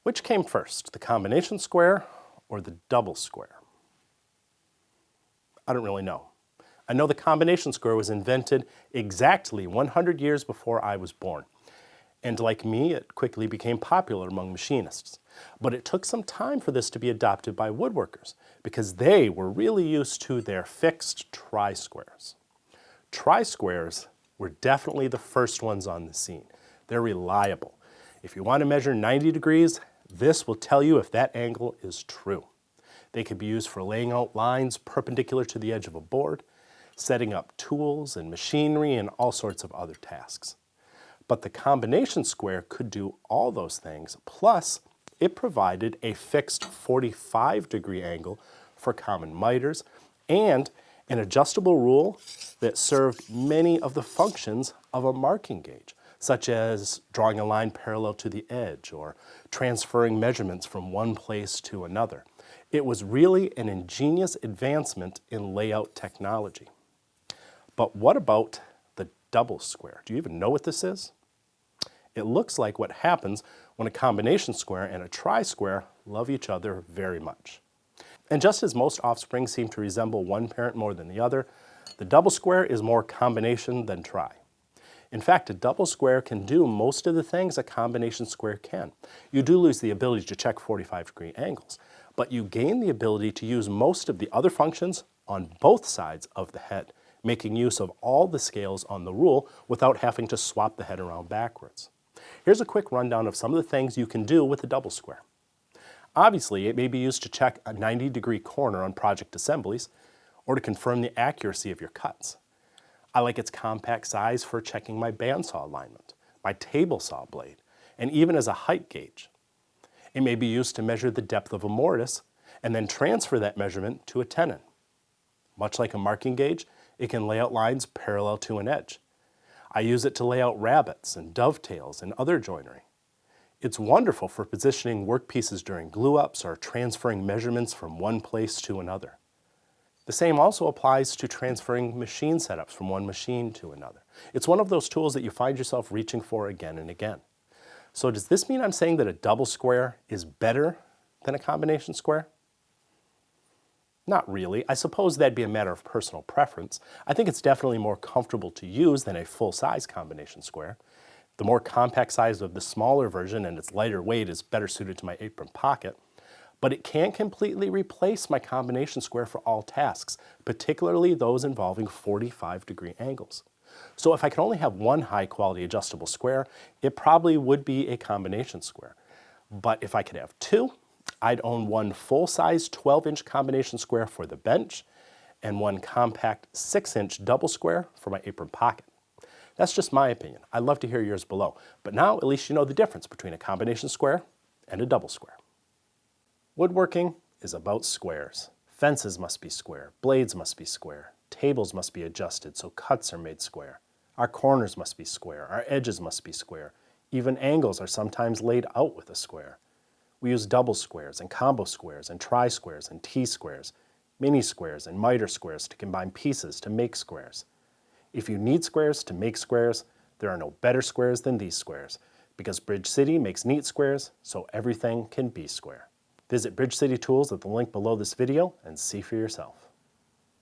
Which came first, the combination square or the double square? I don't really know. I know the combination square was invented exactly 100 years before I was born. And like me, it quickly became popular among machinists. But it took some time for this to be adopted by woodworkers because they were really used to their fixed tri-squares. Tri-squares were definitely the first ones on the scene. They're reliable. If you want to measure 90 degrees, this will tell you if that angle is true. They could be used for laying out lines perpendicular to the edge of a board, setting up tools and machinery and all sorts of other tasks. But the combination square could do all those things, plus it provided a fixed 45-degree angle for common miters and an adjustable rule that served many of the functions of a marking gauge, such as drawing a line parallel to the edge or transferring measurements from one place to another. It was really an ingenious advancement in layout technology. But what about the double square? Do you even know what this is? It looks like what happens when a combination square and a tri-square love each other very much. And just as most offspring seem to resemble one parent more than the other, the double square is more combination than tri. In fact, a double square can do most of the things a combination square can. You do lose the ability to check 45-degree angles, but you gain the ability to use most of the other functions on both sides of the head, making use of all the scales on the rule without having to swap the head around backwards. Here's a quick rundown of some of the things you can do with the double square. Obviously, it may be used to check a 90-degree corner on project assemblies or to confirm the accuracy of your cuts. I like its compact size for checking my bandsaw alignment, my table saw blade, and even as a height gauge. It may be used to measure the depth of a mortise and then transfer that measurement to a tenon. Much like a marking gauge, it can lay out lines parallel to an edge. I use it to lay out rabbets and dovetails and other joinery. It's wonderful for positioning workpieces during glue-ups or transferring measurements from one place to another. The same also applies to transferring machine setups from one machine to another. It's one of those tools that you find yourself reaching for again and again. So does this mean I'm saying that a double square is better than a combination square? Not really. I suppose that'd be a matter of personal preference. I think it's definitely more comfortable to use than a full-size combination square. The more compact size of the smaller version and its lighter weight is better suited to my apron pocket. But it can't completely replace my combination square for all tasks, particularly those involving 45-degree angles. So if I could only have one high-quality adjustable square, it probably would be a combination square. But if I could have two, I'd own one full-size 12-inch combination square for the bench and one compact 6-inch double square for my apron pocket. That's just my opinion. I'd love to hear yours below. But now at least you know the difference between a combination square and a double square. Woodworking is about squares. Fences must be square, blades must be square, tables must be adjusted so cuts are made square. Our corners must be square, our edges must be square. Even angles are sometimes laid out with a square. We use double squares and combo squares and tri-squares and T-squares, mini squares and miter squares to combine pieces to make squares. If you need squares to make squares, there are no better squares than these squares, because Bridge City makes neat squares so everything can be square. Visit Bridge City Tools at the link below this video and see for yourself.